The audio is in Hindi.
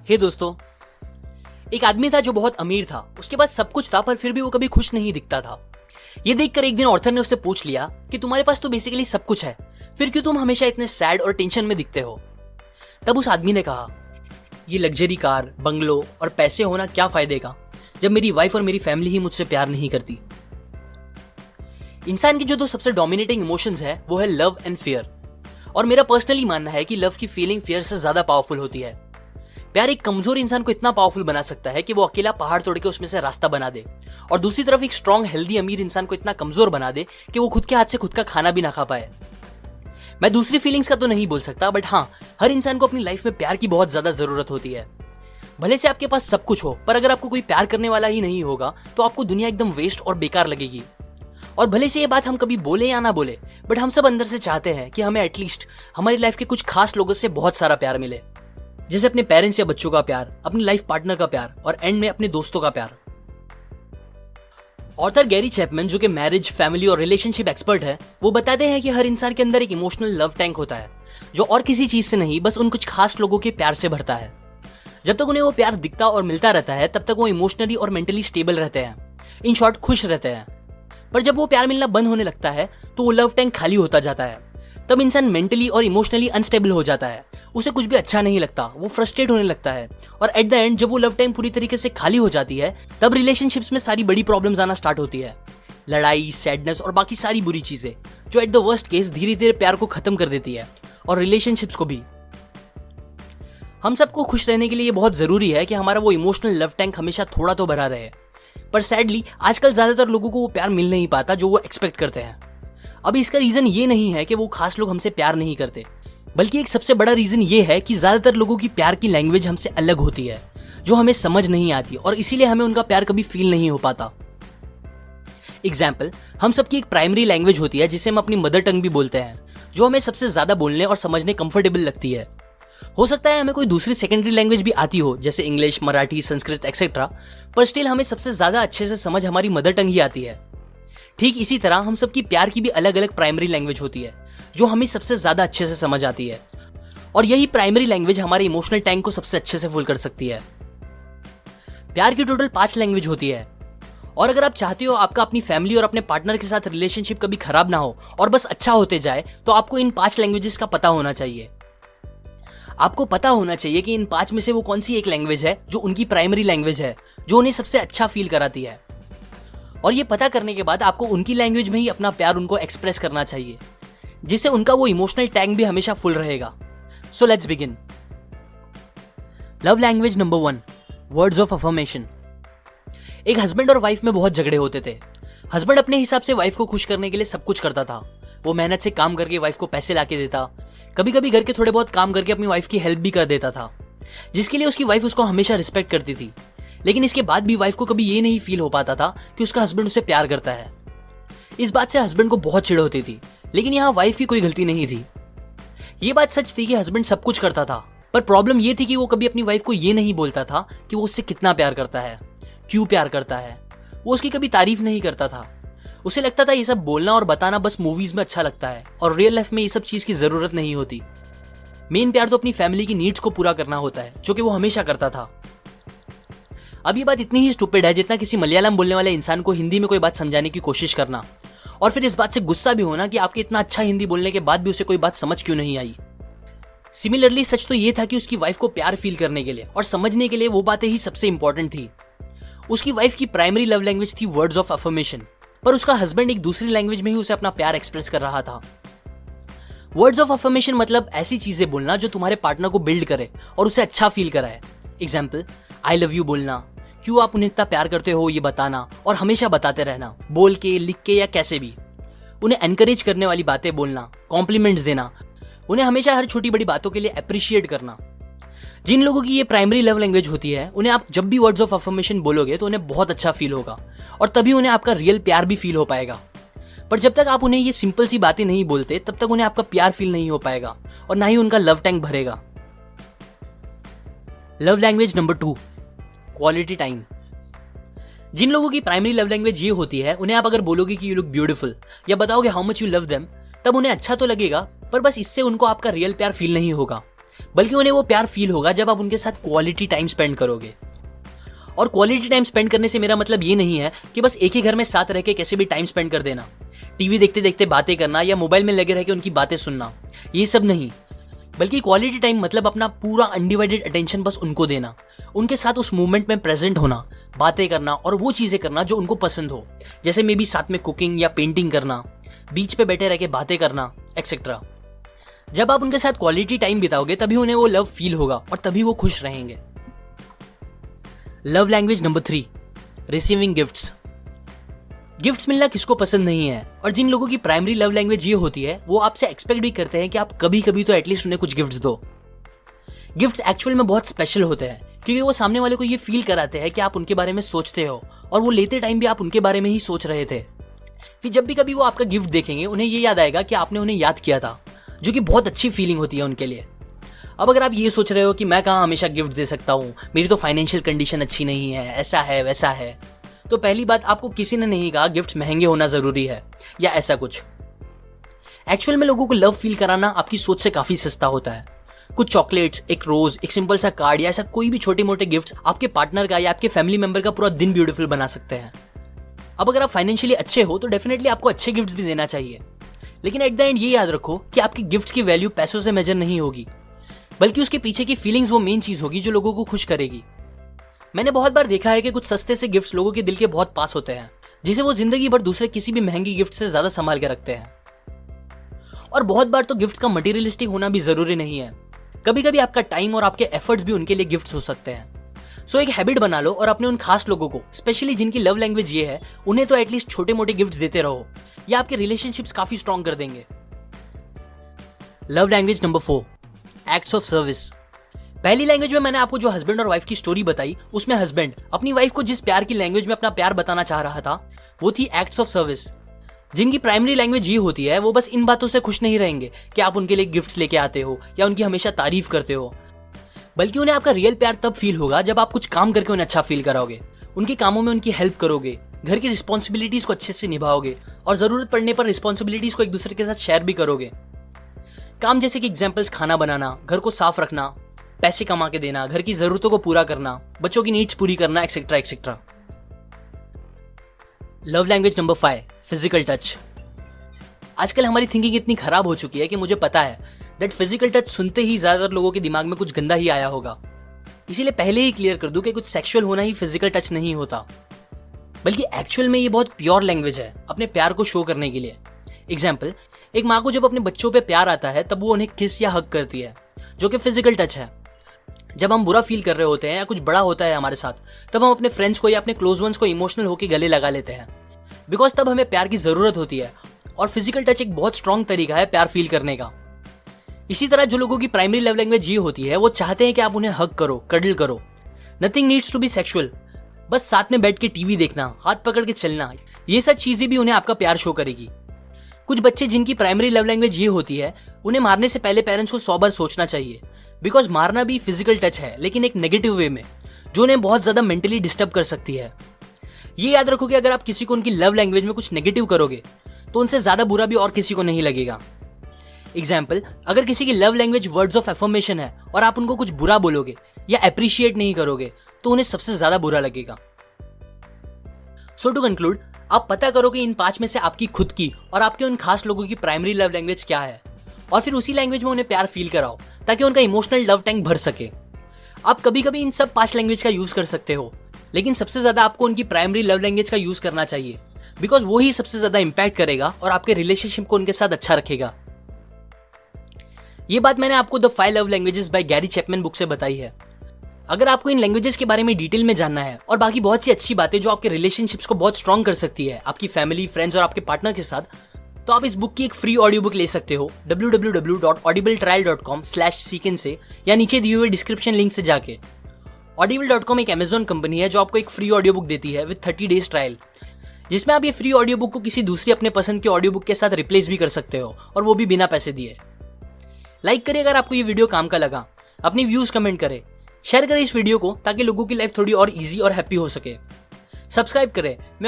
हे दोस्तों, एक आदमी था जो बहुत अमीर था। उसके पास सब कुछ था पर फिर भी वो कभी खुश नहीं दिखता था। ये देखकर एक दिन ऑर्थर ने उससे पूछ लिया कि तुम्हारे पास तो बेसिकली सब कुछ है, फिर क्यों तुम हमेशा इतने सैड और टेंशन में दिखते हो। तब उस आदमी ने कहा, ये लग्जरी कार, बंगलो और पैसे होना क्या फायदे का जब मेरी वाइफ और मेरी फैमिली ही मुझसे प्यार नहीं करती। इंसान की जो दो सबसे डोमिनेटिंग इमोशंस है वो है लव एंड फियर। और मेरा पर्सनली मानना है कि लव की फीलिंग फियर से ज्यादा पावरफुल होती है। प्यार एक कमजोर इंसान को इतना पावरफुल बना सकता है कि वो अकेला पहाड़ तोड़ के उसमें से रास्ता बना दे, और दूसरी तरफ एक स्ट्रॉन्ग हेल्दी अमीर इंसान को इतना कमजोर बना दे कि वो खुद के हाथ से खुद का खाना भी ना खा पाए। मैं दूसरी फीलिंग्स का तो नहीं बोल सकता, बट हाँ, हर इंसान को अपनी लाइफ में प्यार की बहुत ज्यादा जरूरत होती है। भले से आपके पास सब कुछ हो, पर अगर आपको कोई प्यार करने वाला ही नहीं होगा तो आपको दुनिया एकदम वेस्ट और बेकार लगेगी। और भले से ये बात हम कभी बोले या ना बोले, बट हम सब अंदर से चाहते हैं कि हमें एटलीस्ट हमारी लाइफ के कुछ खास लोगों से बहुत सारा प्यार मिले, जैसे अपने पेरेंट्स या बच्चों का प्यार, अपनी लाइफ पार्टनर का प्यार और एंड में अपने दोस्तों का प्यार। ऑथर गैरी चैपमैन, जो कि मैरिज, फैमिली और रिलेशनशिप एक्सपर्ट है, वो बताते हैं कि हर इंसान के अंदर एक इमोशनल लव टैंक होता है जो और किसी चीज से नहीं, बस उन कुछ खास लोगों के प्यार से भरता है। जब तक उन्हें वो प्यार दिखता और मिलता रहता है तब तक वो इमोशनली और मेंटली स्टेबल रहते हैं, इन शॉर्ट खुश रहते हैं। पर जब वो प्यार मिलना बंद होने लगता है तो वो लव टैंक खाली होता जाता है। तब इंसान मेंटली और इमोशनली अनस्टेबल हो जाता है, उसे कुछ भी अच्छा नहीं लगता, वो फ्रस्ट्रेट होने लगता है। और एट द एंड जब वो लव टैंक पूरी तरीके से खाली हो जाती है तब रिलेशनशिप्स में सारी बड़ी प्रॉब्लम्स आना स्टार्ट होती है, लड़ाई, सैडनेस और बाकी सारी बुरी चीजें, जो एट द वर्स्ट केस धीरे धीरे प्यार को खत्म कर देती है और रिलेशनशिप्स को भी। हम सबको खुश रहने के लिए बहुत जरूरी है कि हमारा वो इमोशनल लव टैंक हमेशा थोड़ा तो भरा रहे, पर सैडली आजकल ज्यादातर लोगों को वो प्यार मिल नहीं पाता जो वो एक्सपेक्ट करते हैं। अब इसका रीजन ये नहीं है कि वो खास लोग हमसे प्यार नहीं करते, बल्कि एक सबसे बड़ा रीजन ये है कि ज्यादातर लोगों की प्यार की लैंग्वेज हमसे अलग होती है, जो हमें समझ नहीं आती, और इसीलिए हमें उनका प्यार कभी फील नहीं हो पाता। एग्जाम्पल, हम सबकी एक प्राइमरी लैंग्वेज होती है जिसे हम अपनी मदर टंग भी बोलते हैं, जो हमें सबसे ज्यादा बोलने और समझने कंफर्टेबल लगती है। हो सकता है हमें कोई दूसरी सेकेंडरी लैंग्वेज भी आती हो, जैसे इंग्लिश, मराठी, संस्कृत एक्सेट्रा, पर स्टिल हमें सबसे ज्यादा अच्छे से समझ हमारी मदर टंग ही आती है। ठीक इसी तरह हम सबकी प्यार की भी अलग अलग प्राइमरी लैंग्वेज होती है जो हमें सबसे ज्यादा अच्छे से समझ आती है, और यही प्राइमरी लैंग्वेज हमारे इमोशनल टैंक को सबसे अच्छे से फुल कर सकती है। प्यार की टोटल 5 लैंग्वेज होती है, और अगर आप चाहते हो आपका अपनी फैमिली और अपने पार्टनर के साथ रिलेशनशिप कभी खराब ना हो और बस अच्छा होते जाए, तो आपको इन 5 लैंग्वेजेस का पता होना चाहिए। आपको पता होना चाहिए कि इन 5 में से वो कौन सी एक लैंग्वेज है जो उनकी प्राइमरी लैंग्वेज है, जो उन्हें सबसे अच्छा फील कराती है। और ये पता करने के बाद आपको उनकी लैंग्वेज में ही अपना प्यार उनको एक्सप्रेस करना चाहिए, जिससे उनका वो इमोशनल टैंक भी हमेशा फुल रहेगा। So let's begin. Love language number 1, words of affirmation. एक हस्बैंड और वाइफ में बहुत झगड़े होते थे। हस्बैंड अपने हिसाब से वाइफ को खुश करने के लिए सब कुछ करता था। वो मेहनत से काम करके वाइफ को पैसे लाके देता, कभी कभी घर के थोड़े बहुत काम करके अपनी वाइफ की हेल्प भी कर देता था, जिसके लिए उसकी वाइफ उसको हमेशा रिस्पेक्ट करती थी। लेकिन इसके बाद भी वाइफ को कभी ये नहीं फील हो पाता था कि उसका हस्बैंड उसे प्यार करता है। इस बात से हस्बैंड को बहुत चिढ़ होती थी, लेकिन यहाँ वाइफ की कोई गलती नहीं थी। ये बात सच थी कि हस्बैंड सब कुछ करता था, पर प्रॉब्लम ये थी कि वो कभी अपनी वाइफ को ये नहीं बोलता था कि वो उससे कितना प्यार करता है, क्यों प्यार करता है। वो उसकी कभी तारीफ नहीं करता था। उसे लगता था ये सब बोलना और बताना बस मूवीज में अच्छा लगता है, और रियल लाइफ में ये सब चीज की जरूरत नहीं होती। मेन प्यार तो अपनी फैमिली की नीड्स को पूरा करना होता है, जो कि वो हमेशा करता था। अब ये बात इतनी ही स्टूपिड है जितना किसी मलयालम बोलने वाले इंसान को हिंदी में कोई बात समझाने की कोशिश करना, और फिर इस बात से गुस्सा भी होना कि आपके इतना अच्छा हिंदी बोलने के बाद भी उसे कोई बात समझ क्यों नहीं आई। सिमिलरली सच तो ये था कि उसकी वाइफ को प्यार फील करने के लिए और समझने के लिए वो बातें ही सबसे इंपॉर्टेंट थी। उसकी वाइफ की प्राइमरी लव लैंग्वेज थी वर्ड्स ऑफ अफर्मेशन, पर उसका हस्बैंड एक दूसरी लैंग्वेज में ही उसे अपना प्यार एक्सप्रेस कर रहा था। वर्ड्स ऑफ अफर्मेशन मतलब ऐसी चीजें बोलना जो तुम्हारे पार्टनर को बिल्ड करे और उसे अच्छा फील कराए। एग्जाम्पल, आई लव यू बोलना, क्यों आप उन्हें इतना प्यार करते हो ये बताना, और हमेशा बताते रहना, बोल के, लिख के या कैसे भी। उन्हें एनकरेज करने वाली बातें बोलना, कॉम्प्लीमेंट्स देना, उन्हें हमेशा हर छोटी बड़ी बातों के लिए अप्रिशिएट करना। जिन लोगों की ये प्राइमरी लव लैंग्वेज होती है, उन्हें आप जब भी वर्ड्स ऑफ अफर्मेशन बोलोगे तो उन्हें बहुत अच्छा फील होगा, और तभी उन्हें आपका रियल प्यार भी फील हो पाएगा। पर जब तक आप उन्हें ये सिंपल सी बातें नहीं बोलते, तब तक उन्हें आपका प्यार फील नहीं हो पाएगा, और ना ही उनका लव टैंक भरेगा। Love language number 2, quality time. जिन लोगों की प्राइमरी लव लैंग्वेज ये होती है, उन्हें आप अगर बोलोगे कि यू लुक ब्यूटीफुल या बताओगे how much you love them, तब उन्हें अच्छा तो लगेगा, पर बस इससे उनको आपका रियल प्यार फील नहीं होगा। बल्कि उन्हें वो प्यार फील होगा जब आप उनके साथ क्वालिटी टाइम स्पेंड करोगे। और क्वालिटी टाइम स्पेंड करने से मेरा मतलब ये नहीं है कि बस एक ही घर में साथ रह के कैसे भी टाइम स्पेंड कर देना, टीवी देखते देखते बातें करना या मोबाइल में लगे रह के उनकी बातें सुनना, ये सब नहीं। बल्कि क्वालिटी टाइम मतलब अपना पूरा अनडिवाइडेड अटेंशन बस उनको देना, उनके साथ उस मोमेंट में प्रेजेंट होना, बातें करना और वो चीजें करना जो उनको पसंद हो, जैसे मे बी साथ में कुकिंग या पेंटिंग करना, बीच पे बैठे रह के बातें करना एक्सेट्रा। जब आप उनके साथ क्वालिटी टाइम बिताओगे तभी उन्हें वो लव फील होगा और तभी वो खुश रहेंगे। Love language number 3, receiving gifts. Gifts मिलना किसको पसंद नहीं है, और जिन लोगों की प्राइमरी लव लैंग्वेज ये होती है वो आपसे एक्सपेक्ट भी करते हैं कि आप कभी कभी तो एटलीस्ट उन्हें कुछ गिफ्ट्स दो। गिफ्ट्स एक्चुअल में बहुत स्पेशल होते हैं क्योंकि वो सामने वाले को ये फील कराते हैं कि आप उनके बारे में सोचते हो और वो लेते टाइम भी आप उनके बारे में ही सोच रहे थे। फिर जब भी कभी वो आपका गिफ्ट देखेंगे उन्हें ये याद आएगा कि आपने उन्हें याद किया था, जो कि बहुत अच्छी फीलिंग होती है उनके लिए। अब अगर आप ये सोच रहे हो कि मैं कहाँ हमेशा गिफ्ट दे सकता हूँ, मेरी तो फाइनेंशियल कंडीशन अच्छी नहीं है, ऐसा है वैसा है, तो पहली बात, आपको किसी ने नहीं कहा गिफ्ट महंगे होना जरूरी है या ऐसा कुछ। एक्चुअल में लोगों को लव फील कराना आपकी सोच से काफी सस्ता होता है। कुछ चॉकलेट्स, एक रोज, एक सिंपल सा कार्ड या ऐसा कोई भी छोटे मोटे गिफ्ट्स आपके पार्टनर का या आपके फैमिली मेंबर का पूरा दिन ब्यूटीफुल बना सकते हैं। अब अगर आप फाइनेंशियली अच्छे हो तो डेफिनेटली आपको अच्छे गिफ्ट्स भी देना चाहिए, लेकिन एट द एंड ये याद रखो कि आपके गिफ्ट्स की वैल्यू पैसों से मेजर नहीं होगी, बल्कि उसके पीछे की फीलिंग्स वो मेन चीज होगी जो लोगों को खुश करेगी। मैंने बहुत बार देखा है कि कुछ सस्ते से गिफ्ट्स लोगों के दिल के बहुत पास होते हैं, जिसे वो जिंदगी भर दूसरे किसी भी महंगी गिफ्ट से ज्यादा संभाल के रखते हैं। और बहुत बार तो गिफ्ट का मटेरियलिस्टिक होना भी जरूरी नहीं है, कभी कभी आपका टाइम और आपके एफर्ट्स भी उनके लिए गिफ्ट्स हो सकते हैं। सो एक हैबिट बना लो और अपने उन खास लोगों को, स्पेशली जिनकी लव लैंग्वेज ये है, उन्हें तो एटलीस्ट छोटे मोटे गिफ्ट्स देते रहो, या आपके रिलेशनशिप्स काफी स्ट्रॉन्ग कर देंगे। Love language number 4, acts of service. पहली लैंग्वेज में मैंने आपको जो हस्बैंड और वाइफ की स्टोरी बताई, उसमें हस्बैंड अपनी वाइफ को जिस प्यार की लैंग्वेज में अपना प्यार बताना चाह रहा था वो थी एक्ट्स ऑफ सर्विस। जिनकी प्राइमरी लैंग्वेज ये होती है वो बस इन बातों से खुश नहीं रहेंगे कि आप उनके लिए गिफ्ट्स लेके आते हो या उनकी हमेशा तारीफ करते हो, बल्कि उन्हें आपका रियल प्यार तब फील होगा जब आप कुछ काम करके उन्हें अच्छा फील कराओगे, उनके कामों में उनकी हेल्प करोगे, घर की रिस्पॉन्सिबिलिटीज को अच्छे से निभाओगे और जरूरत पड़ने पर रिस्पॉन्सिबिलिटीज को एक दूसरे के साथ शेयर भी करोगे। काम जैसे कि एग्जाम्पल्स, खाना बनाना, घर को साफ रखना, पैसे कमा के देना, घर की जरूरतों को पूरा करना, बच्चों की नीड्स पूरी करना, etcetera etcetera. Love language number 5, physical touch. आजकल हमारी थिंकिंग इतनी खराब हो चुकी है कि मुझे पता है दैट फिजिकल टच सुनते ही ज्यादातर लोगों के दिमाग में कुछ गंदा ही आया होगा। इसीलिए पहले ही क्लियर कर दूं कि कुछ सेक्सुअल होना ही फिजिकल टच नहीं होता, बल्कि एक्चुअल में ये बहुत प्योर लैंग्वेज है अपने प्यार को शो करने के लिए। एग्जाम्पल, एक माँ को जब अपने बच्चों पे प्यार आता है तब वो उन्हें किस या हग करती है, जो कि फिजिकल टच है। जब हम बुरा फील कर रहे होते हैं या कुछ बड़ा होता है हमारे साथ, तब हम अपने फ्रेंड्स को या अपने क्लोज वंस को इमोशनल होकर गले लगा लेते हैं, बिकॉज तब हमें प्यार की जरूरत होती है और फिजिकल टच एक बहुत स्ट्रॉन्ग तरीका है प्यार फील करने का। इसी तरह जो लोगों की प्राइमरी लव लैंग्वेज ये होती है वो चाहते हैं कि आप उन्हें हग करो, कडल करो। Nothing needs to be sexual, बस साथ में बैठ के टीवी देखना, हाथ पकड़ के चलना, ये सब चीजें भी उन्हें आपका प्यार शो करेगी। कुछ बच्चे जिनकी प्राइमरी लव लैंग्वेज ये होती है, उन्हें मारने से पहले पेरेंट्स को 100 बार सोचना चाहिए, बिकॉज मारना भी फिजिकल टच है, लेकिन एक नेगेटिव वे में, जो उन्हें बहुत ज्यादा मेंटली डिस्टर्ब कर सकती है। ये याद रखो कि अगर आप किसी को उनकी लव लैंग्वेज में कुछ नेगेटिव करोगे तो उनसे ज्यादा बुरा भी और किसी को नहीं लगेगा। एग्जाम्पल, अगर किसी की love language words of affirmation है और आप उनको कुछ बुरा बोलोगे या अप्रिशिएट नहीं करोगे तो उन्हें सबसे ज्यादा बुरा लगेगा। सो टू कंक्लूड, आप पता करो कि इन 5 में से आपकी खुद की और आपके उन खास लोगों की प्राइमरी लव लैंग्वेज क्या है, और फिर उसी लैंग्वेज में उन्हें प्यार फील कराओ ताकि उनका इमोशनल लव टैंक भर सके। आप कभी कभी इन सब 5 लैंग्वेज का यूज कर सकते हो, लेकिन सबसे ज्यादा आपको उनकी प्राइमरी लव लैंग्वेज का यूज करना चाहिए, बिकॉज वो ही सबसे ज्यादा इंपैक्ट करेगा और आपके रिलेशनशिप को उनके साथ अच्छा रखेगा। ये बात मैंने आपको the 5 love languages by Gary Chapman book से बताई है। अगर आपको इन लैंग्वेजेस के बारे में डिटेल में जानना है और बाकी बहुत सी अच्छी बातें जो आपके रिलेशनशिप्स को बहुत स्ट्रॉन्ग कर सकती है आपकी फैमिली, फ्रेंड्स और आपके पार्टनर के साथ, तो आप इस बुक की एक फ्री ऑडियो बुक ले सकते हो www.audibletrial.com/seeken से, या नीचे दिए हुए डिस्क्रिप्शन लिंक से जाके। Audible.com एक अमेजॉन कंपनी है जो आपको एक फ्री ऑडियो बुक देती है विद 30 डेज ट्रायल, जिसमें आप ये फ्री ऑडियो बुक को किसी दूसरी अपने पसंद के ऑडियो बुक के साथ रिप्लेस भी कर सकते हो, और वो भी बिना पैसे दिए। लाइक करें अगर आपको ये वीडियो काम का लगा, अपनी व्यूज कमेंट करें, शेयर करें इस वीडियो को ताकि लोगों की लाइफ थोड़ी और इजी और हैप्पी हो सके। सब्सक्राइब करें। मैं